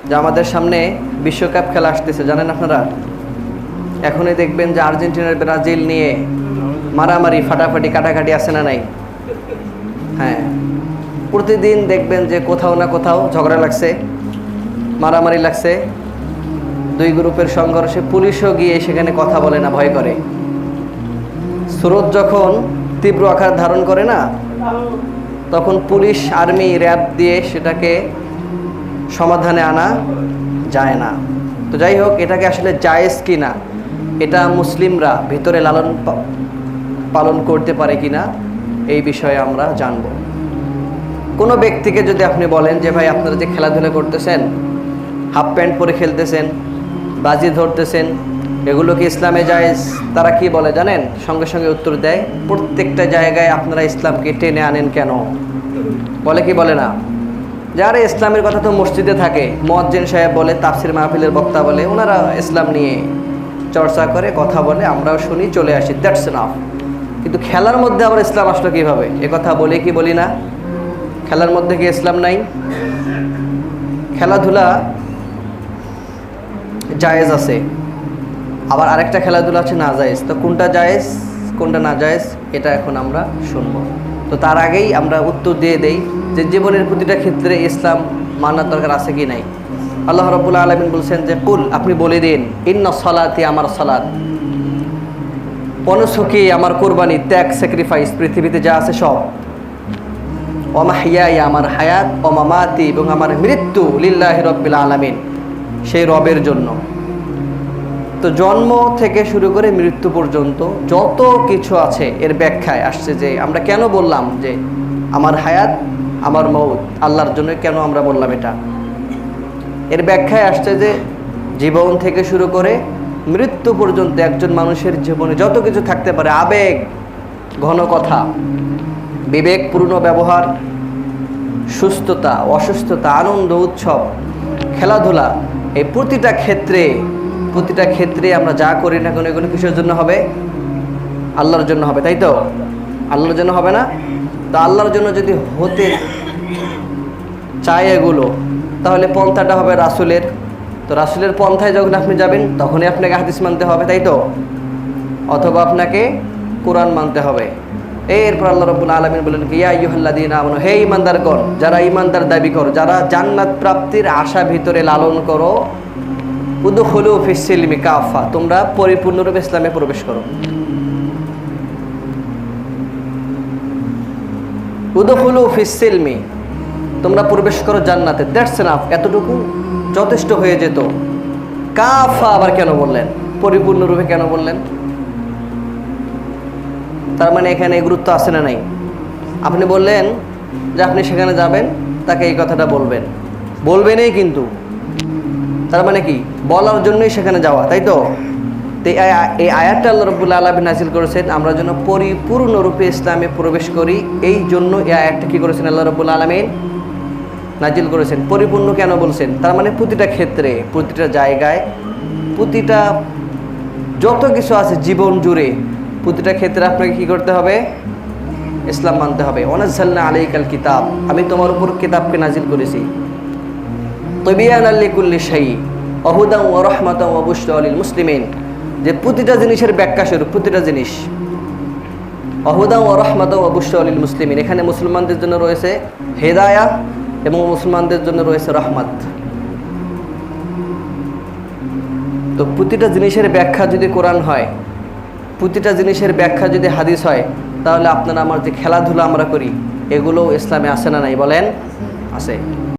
যে আমাদের সামনে বিশ্বকাপ খেলা আসতেছে, জানেন আপনারা? এখনই দেখবেন যে আর্জেন্টিনার ব্রাজিল নিয়ে মারামারি, ফাটাফাটি, কাটাকাটি আছে না নাই? হ্যাঁ, প্রতিদিন দেখবেন যে কোথাও না কোথাও ঝগড়া লাগছে, মারামারি লাগছে, দুই গ্রুপের সংঘর্ষে পুলিশও গিয়ে সেখানে কথা বলে না, ভয় করে। স্রোত যখন তীব্র আকার ধারণ করে না, তখন পুলিশ, আর্মি, র্যাব দিয়ে সেটাকে সমাধানে আনা যায় না। তো যাই হোক, এটাকে আসলে জায়েজ কি না, এটা মুসলিমরা ভিতরে লালন পালন করতে পারে কি না, এই বিষয়ে আমরা জানব। কোনো ব্যক্তিকে যদি আপনি বলেন যে ভাই আপনারা যে খেলাধুলা করতেছেন, হাফ প্যান্ট পরে খেলতেছেন, বাজি ধরতেছেন, এগুলো কি ইসলামে জায়েজ? তারা কি বলে জানেন? সঙ্গে সঙ্গে উত্তর দেয়, প্রত্যেকটা জায়গায় আপনারা ইসলামকে টেনে আনেন কেন? বলে কি বলে না? যারা ইসলামের কথা তো মসজিদে থাকে, মুয়াজ্জিন সাহেব বলে, তাফসির মাহফিলের বক্তা বলে, ওনারা ইসলাম নিয়ে চর্চা করে, কথা বলে, আমরাও শুনি, চলে আসি, দ্যাটস এনাফ। কিন্তু খেলার মধ্যে আবার ইসলাম আসলো কীভাবে? এ কথা বলি কি বলি না? খেলার মধ্যে কি ইসলাম নাই? খেলাধুলা জায়েজ আছে, আবার আরেকটা খেলাধুলা আছে না জায়েজ। তো কোনটা জায়েজ, কোনটা না জায়েজ, এটা এখন আমরা শুনবো। তো তার আগেই আমরা উত্তর দিয়ে দেই যে জীবনের প্রতিটা ক্ষেত্রে ইসলাম মানার দরকার আছে কি নাই। আল্লাহ রাব্বুল আলামিন বলছেন যে কুল, আপনি বলে দিন, ইন্না সলাতি, আমার সালাত, অনুসুকি, আমার কোরবানি, ত্যাগ, স্যাক্রিফাইস, পৃথিবীতে যা আছে সব, ওয়া মাহইয়ায়া, আমার হায়াত, ওয়া মামাতি, এবং আমার মৃত্যু, লিল্লাহি রাব্বিল আলামিন, সেই রবের জন্য। তো জন্ম থেকে শুরু করে মৃত্যু পর্যন্ত যত কিছু আছে এর ব্যাখ্যায় আসছে যে আমরা কেন বললাম যে আমার হায়াত, আমার মৌত আল্লাহর জন্য, কেন আমরা বললাম এটা। এর ব্যাখ্যায় আসছে যে জীবন থেকে শুরু করে মৃত্যু পর্যন্ত একজন মানুষের জীবনে যত কিছু থাকতে পারে, আবেগ ঘন কথা, বিবেকপূর্ণ ব্যবহার, সুস্থতা, অসুস্থতা, আনন্দ, উৎসব, খেলাধুলা, এই প্রতিটা ক্ষেত্রে আমরা যা করি না কেন এগুলো কিসের জন্য হবে? আল্লাহর জন্য হবে, তাই তো? আল্লাহর জন্য হবে না? তো আল্লাহর জন্য যদি হতে চায় এগুলো, তাহলে পন্থাটা হবে রাসূলের। তো রাসূলের পন্থায় যখন আপনি যাবেন, তখনই আপনাকে হাদিস মানতে হবে, তাই তো? অথবা আপনাকে কোরআন মানতে হবে। এরপর আল্লাহ রাব্বুল আলামিন বলেন কি, ইয়া আইয়ুহাল্লাযীনা আমানু, হে ঈমানদারগণ, যারা ঈমানদার দাবি করো, যারা জান্নাত প্রাপ্তির আশা ভিতরে লালন করো, উদখুলু ফিস সিলমি কাফা, তোমরা পরিপূর্ণরূপে ইসলামে প্রবেশ করো। উদখুলু ফিস সিলমি, তোমরা প্রবেশ করো জান্নাতে, দ্যাটস এনাফ, এতটুকু যথেষ্ট হয়ে যেত। কাফা আবার কেন বললেন? পরিপূর্ণরূপে কেন বললেন? তার মানে এখানে গুরুত্ব আছে না নাই? আপনি বললেন যে আপনি সেখানে যাবেন, তাকে এই কথাটা বলবেনই, কিন্তু তার মানে কি? বলার জন্যই সেখানে যাওয়া, তাই তো? এই আয়াতটা আল্লাহ রাব্বুল আলামিন নাযিল করেছেন আমরা যেন পরিপূর্ণরূপে ইসলামে প্রবেশ করি। এই জন্য এই আয়াতটা কি করেছেন আল্লাহ রাব্বুল আলামিন? নাযিল করেছেন। পরিপূর্ণ কেন বলছেন? তার মানে প্রতিটা ক্ষেত্রে, প্রতিটা জায়গায়, প্রতিটা যত কিছু আছে জীবন জুড়ে, প্রতিটা ক্ষেত্রে আপনাকে কি করতে হবে? ইসলাম মানতে হবে। ওয়ানাজ্জালনা আলাইকাল কিতাব, আমি তোমার উপর কিতাবকে নাযিল করেছি। তিবয়ানাল লিকুল্লি শাই ওয়া হুদান ওয়া রাহমাতান ওয়া বুশরা লিল মুসলিমিন, যে প্রতিটা জিনিসের ব্যাখ্যা স্বরূপ, প্রতিটা জিনিস, ওয়া হুদান ওয়া রাহমাতান ওয়া বুশরা লিল মুসলিমিন, এখানে মুসলমানদের জন্য রয়েছে হেদায়াত এবং মুসলমানদের জন্য রয়েছে রহমত। তো প্রতিটা জিনিসের ব্যাখ্যা যদি কোরআন হয়, প্রতিটা জিনিসের ব্যাখ্যা যদি হাদিস হয়, তাহলে আপনারা আমার যে খেলাধুলা আমরা করি, এগুলো ইসলামে আছে না নাই বলেন? আছে।